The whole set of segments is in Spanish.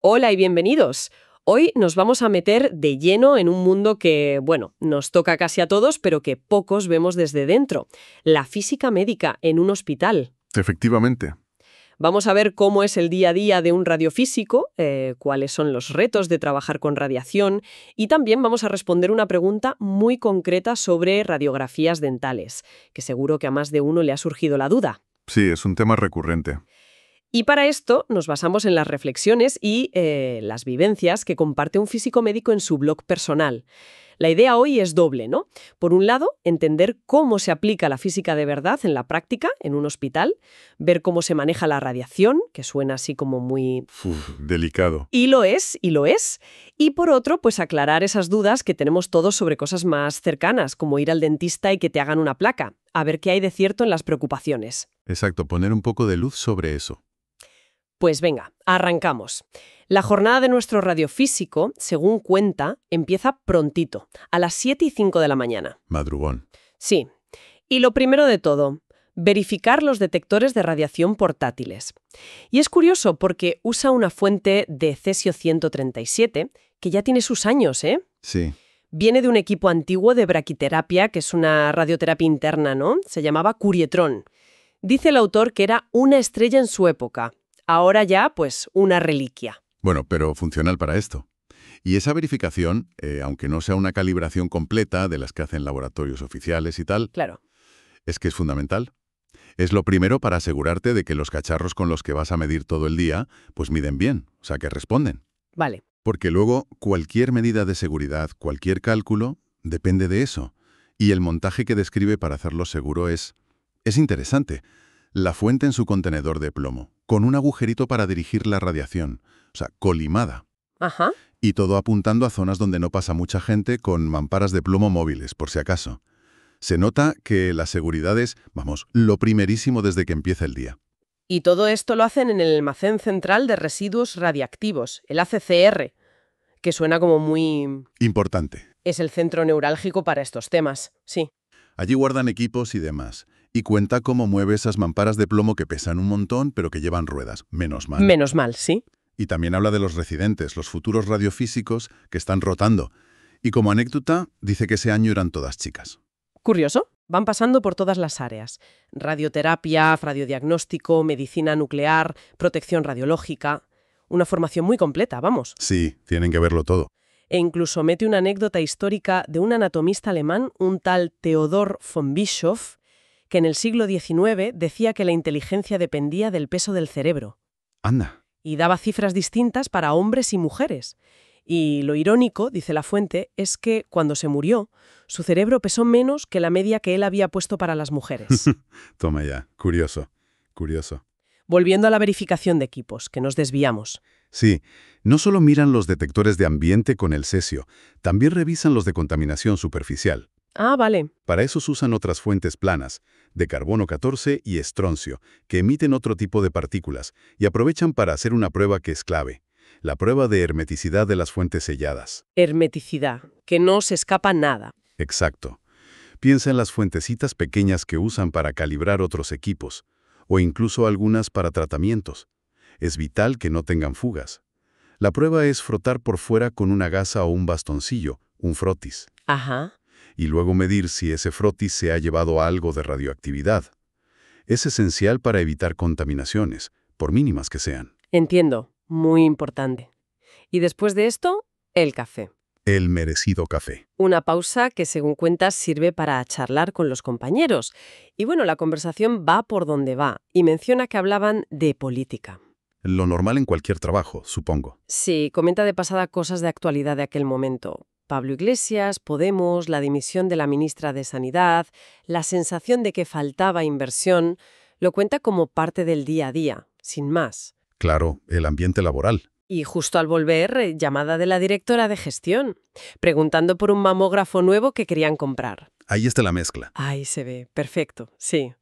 Hola y bienvenidos. Hoy nos vamos a meter de lleno en un mundo que, bueno, nos toca casi a todos, pero que pocos vemos desde dentro. La física médica en un hospital. Efectivamente. Vamos a ver cómo es el día a día de un radiofísico, cuáles son los retos de trabajar con radiación y también vamos a responder una pregunta muy concreta sobre radiografías dentales, que seguro que a más de uno le ha surgido la duda. Sí, es un tema recurrente. Y para esto nos basamos en las reflexiones y las vivencias que comparte un físico médico en su blog personal. La idea hoy es doble, ¿no? Por un lado, entender cómo se aplica la física de verdad en la práctica, en un hospital, ver cómo se maneja la radiación, que suena así como muy... Delicado. Y lo es, y lo es. Y por otro, pues aclarar esas dudas que tenemos todos sobre cosas más cercanas, como ir al dentista y que te hagan una placa, a ver qué hay de cierto en las preocupaciones. Exacto, poner un poco de luz sobre eso. Pues venga, arrancamos. La jornada de nuestro radiofísico, según cuenta, empieza prontito, a las 7:05 de la mañana. Madrugón. Sí. Y lo primero de todo, verificar los detectores de radiación portátiles. Y es curioso porque usa una fuente de cesio 137, que ya tiene sus años, ¿eh? Sí. Viene de un equipo antiguo de braquiterapia, que es una radioterapia interna, ¿no? Se llamaba Curietron. Dice el autor que era una estrella en su época. Ahora ya, pues, una reliquia. Bueno, pero funcional para esto. Y esa verificación, aunque no sea una calibración completa de las que hacen laboratorios oficiales y tal, Claro. es que es fundamental. Es lo primero para asegurarte de que los cacharros con los que vas a medir todo el día, pues miden bien, o sea, que responden. Vale. Porque luego cualquier medida de seguridad, cualquier cálculo, depende de eso. Y el montaje que describe para hacerlo seguro es interesante. La fuente en su contenedor de plomo, con un agujerito para dirigir la radiación, o sea, colimada. Ajá. Y todo apuntando a zonas donde no pasa mucha gente con mamparas de plomo móviles, por si acaso. Se nota que la seguridad es, vamos, lo primerísimo desde que empieza el día. Y todo esto lo hacen en el Almacén Central de Residuos Radiactivos, el ACCR, que suena como muy... Importante. Es el centro neurálgico para estos temas, sí. Allí guardan equipos y demás. Y cuenta cómo mueve esas mamparas de plomo que pesan un montón, pero que llevan ruedas. Menos mal. Menos mal, sí. Y también habla de los residentes, los futuros radiofísicos que están rotando. Y como anécdota, dice que ese año eran todas chicas. Curioso. Van pasando por todas las áreas. Radioterapia, radiodiagnóstico, medicina nuclear, protección radiológica. Una formación muy completa, vamos. Sí, tienen que verlo todo. E incluso mete una anécdota histórica de un anatomista alemán, un tal Theodor von Bischoff, que en el siglo XIX decía que la inteligencia dependía del peso del cerebro. Anda. Y daba cifras distintas para hombres y mujeres. Y lo irónico, dice la fuente, es que cuando se murió, su cerebro pesó menos que la media que él había puesto para las mujeres. Toma ya. Curioso. Curioso. Volviendo a la verificación de equipos, que nos desviamos. Sí, no solo miran los detectores de ambiente con el cesio, también revisan los de contaminación superficial. Ah, vale. Para eso usan otras fuentes planas, de carbono 14 y estroncio, que emiten otro tipo de partículas, y aprovechan para hacer una prueba que es clave, la prueba de hermeticidad de las fuentes selladas. Hermeticidad, que no se escapa nada. Exacto. Piensa en las fuentecitas pequeñas que usan para calibrar otros equipos, o incluso algunas para tratamientos. Es vital que no tengan fugas. La prueba es frotar por fuera con una gasa o un bastoncillo, un frotis. Ajá. Y luego medir si ese frotis se ha llevado algo de radioactividad. Es esencial para evitar contaminaciones, por mínimas que sean. Entiendo. Muy importante. Y después de esto, el café. El merecido café. Una pausa que, según cuentas, sirve para charlar con los compañeros. Y bueno, la conversación va por donde va, y menciona que hablaban de política. Lo normal en cualquier trabajo, supongo. Sí, comenta de pasada cosas de actualidad de aquel momento. Pablo Iglesias, Podemos, la dimisión de la ministra de Sanidad, la sensación de que faltaba inversión, lo cuenta como parte del día a día, sin más. Claro, el ambiente laboral. Y justo al volver, llamada de la directora de gestión, preguntando por un mamógrafo nuevo que querían comprar. Ahí está la mezcla. Ahí se ve, perfecto, sí.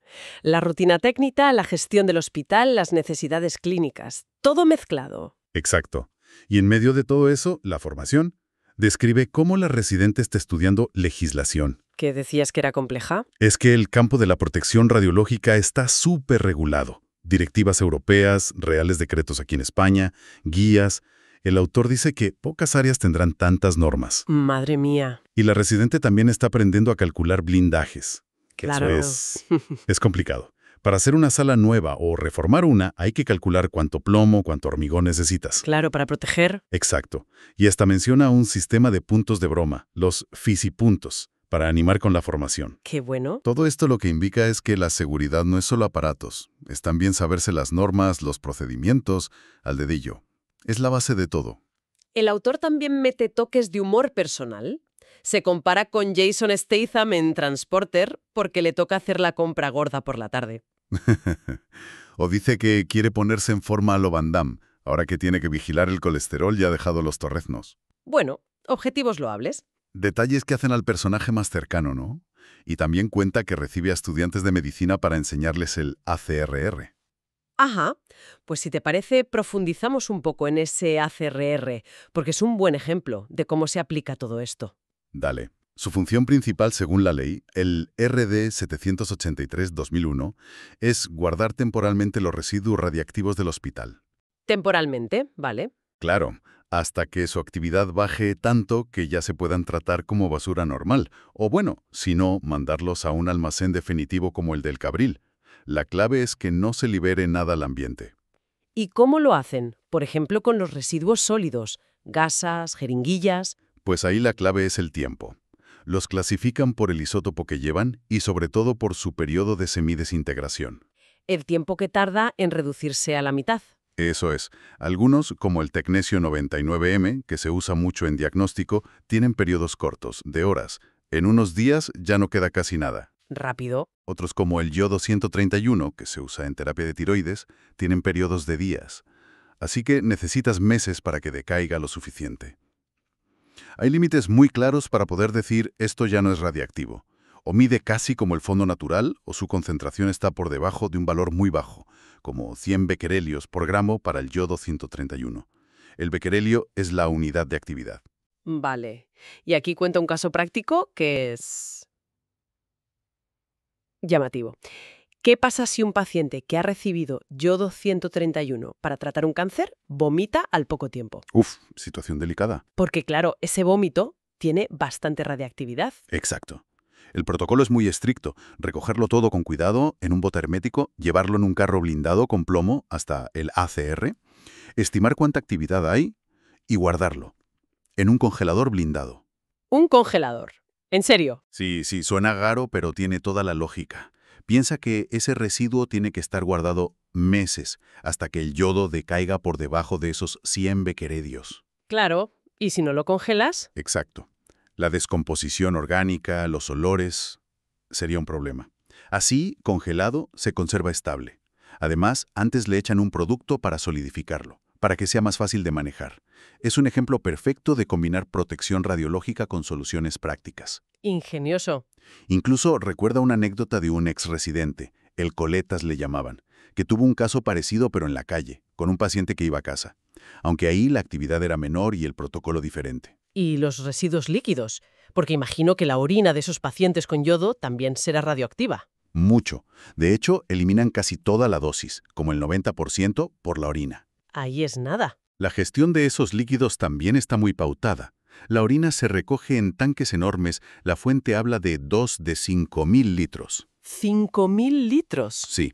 La rutina técnica, la gestión del hospital, las necesidades clínicas, todo mezclado. Exacto. Y en medio de todo eso, la formación describe cómo la residente está estudiando legislación. ¿Qué decías que era compleja? Es que el campo de la protección radiológica está súper regulado. Directivas europeas, reales decretos aquí en España, guías. El autor dice que pocas áreas tendrán tantas normas. Madre mía. Y la residente también está aprendiendo a calcular blindajes. Que Claro. Eso es complicado. Para hacer una sala nueva o reformar una, hay que calcular cuánto plomo, cuánto hormigón necesitas. Claro, para proteger. Exacto. Y hasta menciona un sistema de puntos de broma, los fisipuntos, para animar con la formación. Qué bueno. Todo esto lo que indica es que la seguridad no es solo aparatos, es también saberse las normas, los procedimientos, al dedillo. Es la base de todo. El autor también mete toques de humor personal. Se compara con Jason Statham en Transporter porque le toca hacer la compra gorda por la tarde. O dice que quiere ponerse en forma a lo Van Damme, ahora que tiene que vigilar el colesterol y ha dejado los torreznos. Bueno, objetivos loables. Detalles que hacen al personaje más cercano, ¿no? Y también cuenta que recibe a estudiantes de medicina para enseñarles el ACRR. Ajá, pues si te parece, profundizamos un poco en ese ACRR, porque es un buen ejemplo de cómo se aplica todo esto. Dale. Su función principal, según la ley, el RD 783-2001, es guardar temporalmente los residuos radiactivos del hospital. Temporalmente, ¿vale? Claro, hasta que su actividad baje tanto que ya se puedan tratar como basura normal, o bueno, si no, mandarlos a un almacén definitivo como el del Cabril. La clave es que no se libere nada al ambiente. ¿Y cómo lo hacen? Por ejemplo, con los residuos sólidos, gasas, jeringuillas. Pues ahí la clave es el tiempo. Los clasifican por el isótopo que llevan y sobre todo por su periodo de semidesintegración. El tiempo que tarda en reducirse a la mitad. Eso es. Algunos, como el tecnesio 99M, que se usa mucho en diagnóstico, tienen periodos cortos, de horas. En unos días ya no queda casi nada. Rápido. Otros, como el yodo 131, que se usa en terapia de tiroides, tienen periodos de días. Así que necesitas meses para que decaiga lo suficiente. Hay límites muy claros para poder decir esto ya no es radiactivo. O mide casi como el fondo natural, o su concentración está por debajo de un valor muy bajo, como 100 becquerelios por gramo para el yodo 131. El becquerelio es la unidad de actividad. Vale. Y aquí cuenta un caso práctico que es llamativo. ¿Qué pasa si un paciente que ha recibido yodo 131 para tratar un cáncer vomita al poco tiempo? Uf, situación delicada. Porque claro, ese vómito tiene bastante radiactividad. Exacto. El protocolo es muy estricto. Recogerlo todo con cuidado en un bote hermético, llevarlo en un carro blindado con plomo hasta el ACR, estimar cuánta actividad hay y guardarlo en un congelador blindado. Un congelador. ¿En serio? Sí, suena raro, pero tiene toda la lógica. Piensa que ese residuo tiene que estar guardado meses hasta que el yodo decaiga por debajo de esos 100 becquerelios. Claro. ¿Y si no lo congelas? Exacto. La descomposición orgánica, los olores, sería un problema. Así, congelado, se conserva estable. Además, antes le echan un producto para solidificarlo, para que sea más fácil de manejar. Es un ejemplo perfecto de combinar protección radiológica con soluciones prácticas. Ingenioso. Incluso recuerda una anécdota de un exresidente, el coletas le llamaban, que tuvo un caso parecido pero en la calle, con un paciente que iba a casa. Aunque ahí la actividad era menor y el protocolo diferente. ¿Y los residuos líquidos? Porque imagino que la orina de esos pacientes con yodo también será radioactiva. Mucho. De hecho, eliminan casi toda la dosis, como el 90% por la orina. Ahí es nada. La gestión de esos líquidos también está muy pautada. La orina se recoge en tanques enormes, la fuente habla de 2 de 5.000 litros. ¿5.000 litros? Sí.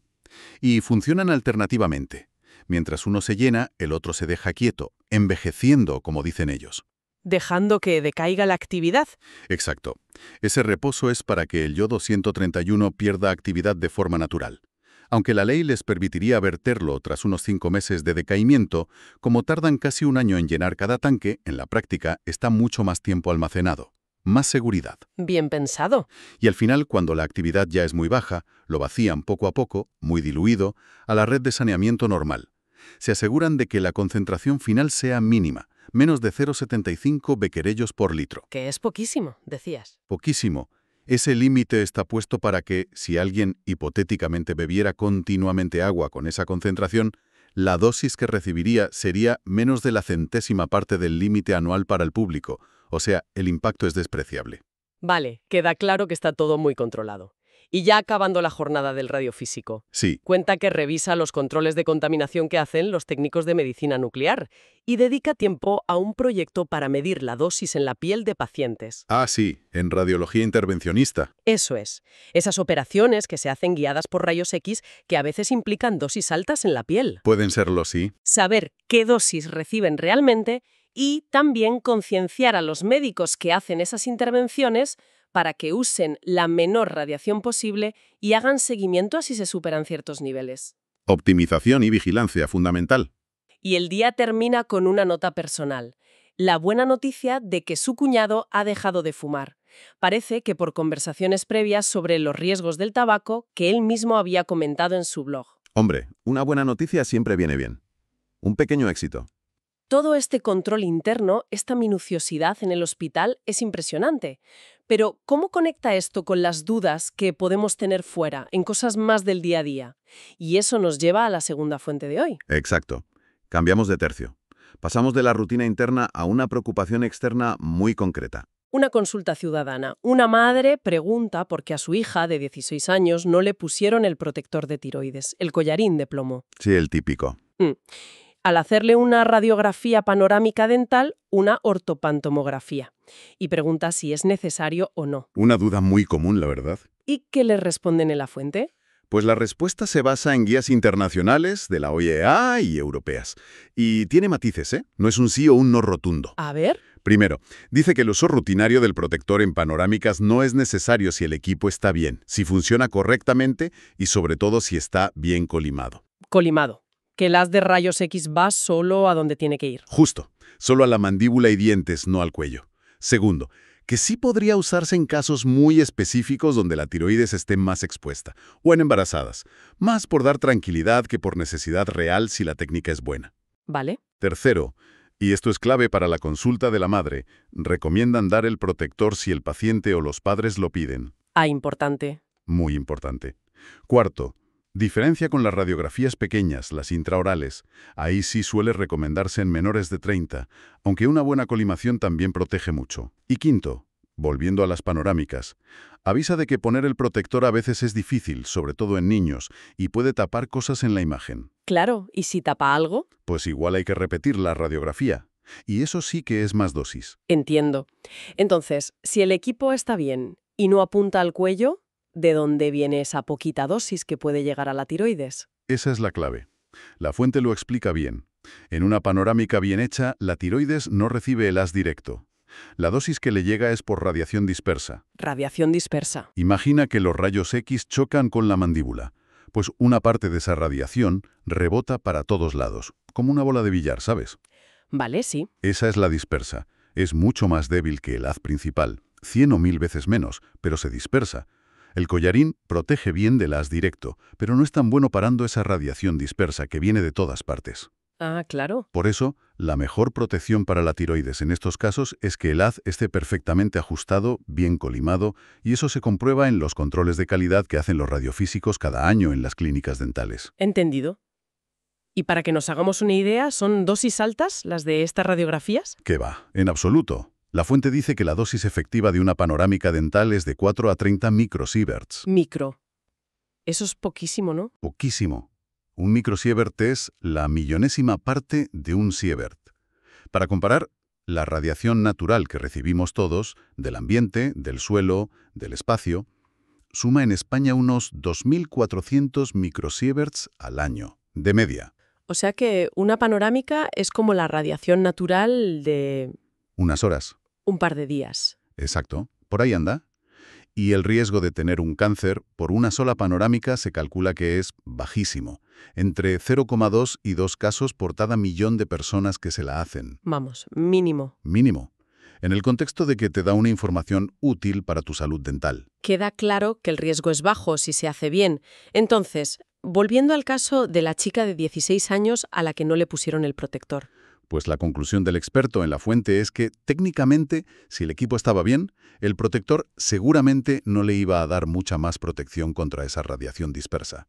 Y funcionan alternativamente. Mientras uno se llena, el otro se deja quieto, envejeciendo, como dicen ellos. Dejando que decaiga la actividad. Exacto. Ese reposo es para que el yodo 131 pierda actividad de forma natural. Aunque la ley les permitiría verterlo tras unos 5 meses de decaimiento, como tardan casi un año en llenar cada tanque, en la práctica está mucho más tiempo almacenado. Más seguridad. Bien pensado. Y al final, cuando la actividad ya es muy baja, lo vacían poco a poco, muy diluido, a la red de saneamiento normal. Se aseguran de que la concentración final sea mínima, menos de 0,75 becquerellos por litro. Que es poquísimo, decías. Poquísimo. Ese límite está puesto para que, si alguien hipotéticamente bebiera continuamente agua con esa concentración, la dosis que recibiría sería menos de la centésima parte del límite anual para el público, o sea, el impacto es despreciable. Vale, queda claro que está todo muy controlado. Y ya acabando la jornada del radiofísico, Sí, cuenta que revisa los controles de contaminación que hacen los técnicos de medicina nuclear y dedica tiempo a un proyecto para medir la dosis en la piel de pacientes. sí, en radiología intervencionista. Eso es, esas operaciones que se hacen guiadas por rayos X que a veces implican dosis altas en la piel. Pueden serlo, sí. Saber qué dosis reciben realmente y también concienciar a los médicos que hacen esas intervenciones para que usen la menor radiación posible y hagan seguimiento a si se superan ciertos niveles. Optimización y vigilancia, fundamental. Y el día termina con una nota personal. La buena noticia de que su cuñado ha dejado de fumar. Parece que por conversaciones previas sobre los riesgos del tabaco que él mismo había comentado en su blog. Hombre, una buena noticia siempre viene bien. Un pequeño éxito. Todo este control interno, esta minuciosidad en el hospital es impresionante. Pero, ¿cómo conecta esto con las dudas que podemos tener fuera, en cosas más del día a día? Y eso nos lleva a la segunda fuente de hoy. Exacto. Cambiamos de tercio. Pasamos de la rutina interna a una preocupación externa muy concreta. Una consulta ciudadana. Una madre pregunta por qué a su hija de 16 años no le pusieron el protector de tiroides, el collarín de plomo. Sí, el típico. Al hacerle una radiografía panorámica dental, una ortopantomografía. Y pregunta si es necesario o no. Una duda muy común, la verdad. ¿Y qué le responden en la fuente? Pues la respuesta se basa en guías internacionales de la OIEA y europeas. Y tiene matices, ¿eh? No es un sí o un no rotundo. A ver. Primero, dice que el uso rutinario del protector en panorámicas no es necesario si el equipo está bien, si funciona correctamente y sobre todo si está bien colimado. Colimado. Que el haz de rayos X va solo a donde tiene que ir. Justo, solo a la mandíbula y dientes, no al cuello. Segundo, que sí podría usarse en casos muy específicos donde la tiroides esté más expuesta, o en embarazadas, más por dar tranquilidad que por necesidad real si la técnica es buena. Vale. Tercero, y esto es clave para la consulta de la madre, recomiendan dar el protector si el paciente o los padres lo piden. Importante. Muy importante. Cuarto, diferencia con las radiografías pequeñas, las intraorales. Ahí sí suele recomendarse en menores de 30, aunque una buena colimación también protege mucho. Y quinto, volviendo a las panorámicas, avisa de que poner el protector a veces es difícil, sobre todo en niños, y puede tapar cosas en la imagen. Claro, ¿y si tapa algo? Pues igual hay que repetir la radiografía. Y eso sí que es más dosis. Entiendo. Entonces, si el equipo está bien y no apunta al cuello, ¿de dónde viene esa poquita dosis que puede llegar a la tiroides? Esa es la clave. La fuente lo explica bien. En una panorámica bien hecha, la tiroides no recibe el haz directo. La dosis que le llega es por radiación dispersa. Radiación dispersa. Imagina que los rayos X chocan con la mandíbula. Pues una parte de esa radiación rebota para todos lados, como una bola de billar, ¿sabes? Vale, sí. Esa es la dispersa. Es mucho más débil que el haz principal, 100 o 1000 veces menos, pero se dispersa. El collarín protege bien del haz directo, pero no es tan bueno parando esa radiación dispersa que viene de todas partes. Claro. Por eso, la mejor protección para la tiroides en estos casos es que el haz esté perfectamente ajustado, bien colimado, y eso se comprueba en los controles de calidad que hacen los radiofísicos cada año en las clínicas dentales. Entendido. Y para que nos hagamos una idea, ¿son dosis altas las de estas radiografías? ¿Qué va? En absoluto. La fuente dice que la dosis efectiva de una panorámica dental es de 4 a 30 microsieverts. Micro. Eso es poquísimo, ¿no? Poquísimo. Un microsievert es la millonésima parte de un sievert. Para comparar, la radiación natural que recibimos todos, del ambiente, del suelo, del espacio, suma en España unos 2.400 microsieverts al año, de media. O sea que una panorámica es como la radiación natural de Unas horas. un par de días. Exacto. Por ahí anda. Y el riesgo de tener un cáncer por una sola panorámica se calcula que es bajísimo, entre 0,2 y 2 casos por cada millón de personas que se la hacen. Vamos, mínimo. Mínimo. En el contexto de que te da una información útil para tu salud dental. Queda claro que el riesgo es bajo si se hace bien. Entonces, volviendo al caso de la chica de 16 años a la que no le pusieron el protector. Pues la conclusión del experto en la fuente es que, técnicamente, si el equipo estaba bien, el protector seguramente no le iba a dar mucha más protección contra esa radiación dispersa.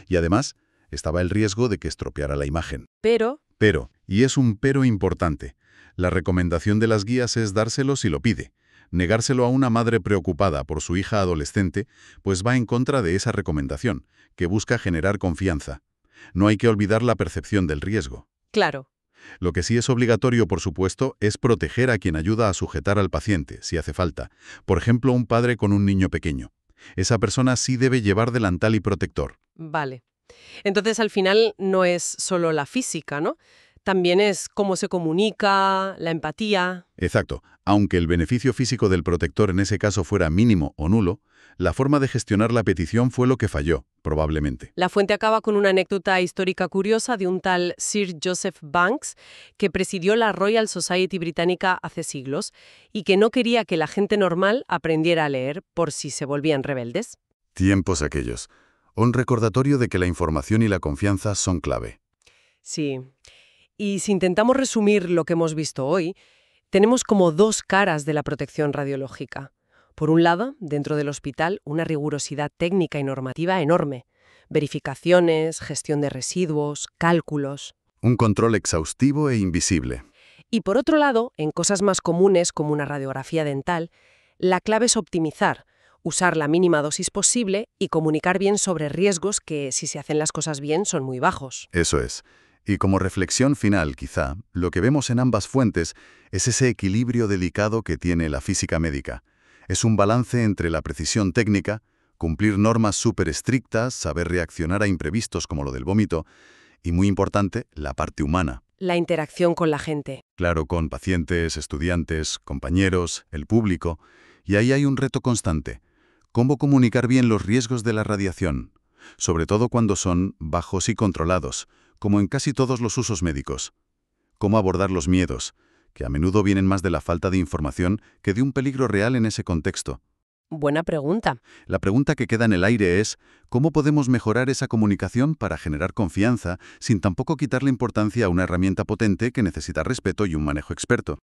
Y además, estaba el riesgo de que estropeara la imagen. Pero, Pero, y es un pero importante, la recomendación de las guías es dárselo si lo pide. Negárselo a una madre preocupada por su hija adolescente, pues va en contra de esa recomendación, que busca generar confianza. No hay que olvidar la percepción del riesgo. Claro. Lo que sí es obligatorio, por supuesto, es proteger a quien ayuda a sujetar al paciente, si hace falta. Por ejemplo, un padre con un niño pequeño. Esa persona sí debe llevar delantal y protector. Vale. Entonces, al final, no es solo la física, ¿no? También es cómo se comunica, la empatía. Exacto. Aunque el beneficio físico del protector en ese caso fuera mínimo o nulo, la forma de gestionar la petición fue lo que falló, probablemente. La fuente acaba con una anécdota histórica curiosa de un tal Sir Joseph Banks, que presidió la Royal Society británica hace siglos y que no quería que la gente normal aprendiera a leer por si se volvían rebeldes. Tiempos aquellos. Un recordatorio de que la información y la confianza son clave. Sí. Y si intentamos resumir lo que hemos visto hoy, tenemos como dos caras de la protección radiológica. Por un lado, dentro del hospital, una rigurosidad técnica y normativa enorme. Verificaciones, gestión de residuos, cálculos. Un control exhaustivo e invisible. Y por otro lado, en cosas más comunes como una radiografía dental, la clave es optimizar, usar la mínima dosis posible y comunicar bien sobre riesgos que, si se hacen las cosas bien, son muy bajos. Eso es. Y como reflexión final, quizá, lo que vemos en ambas fuentes es ese equilibrio delicado que tiene la física médica. Es un balance entre la precisión técnica, cumplir normas súper estrictas, saber reaccionar a imprevistos como lo del vómito, y muy importante, la parte humana. La interacción con la gente. Claro, con pacientes, estudiantes, compañeros, el público. Y ahí hay un reto constante. ¿Cómo comunicar bien los riesgos de la radiación? Sobre todo cuando son bajos y controlados, como en casi todos los usos médicos. ¿Cómo abordar los miedos, que a menudo vienen más de la falta de información que de un peligro real en ese contexto? Buena pregunta. La pregunta que queda en el aire es, ¿cómo podemos mejorar esa comunicación para generar confianza sin tampoco quitarle importancia a una herramienta potente que necesita respeto y un manejo experto?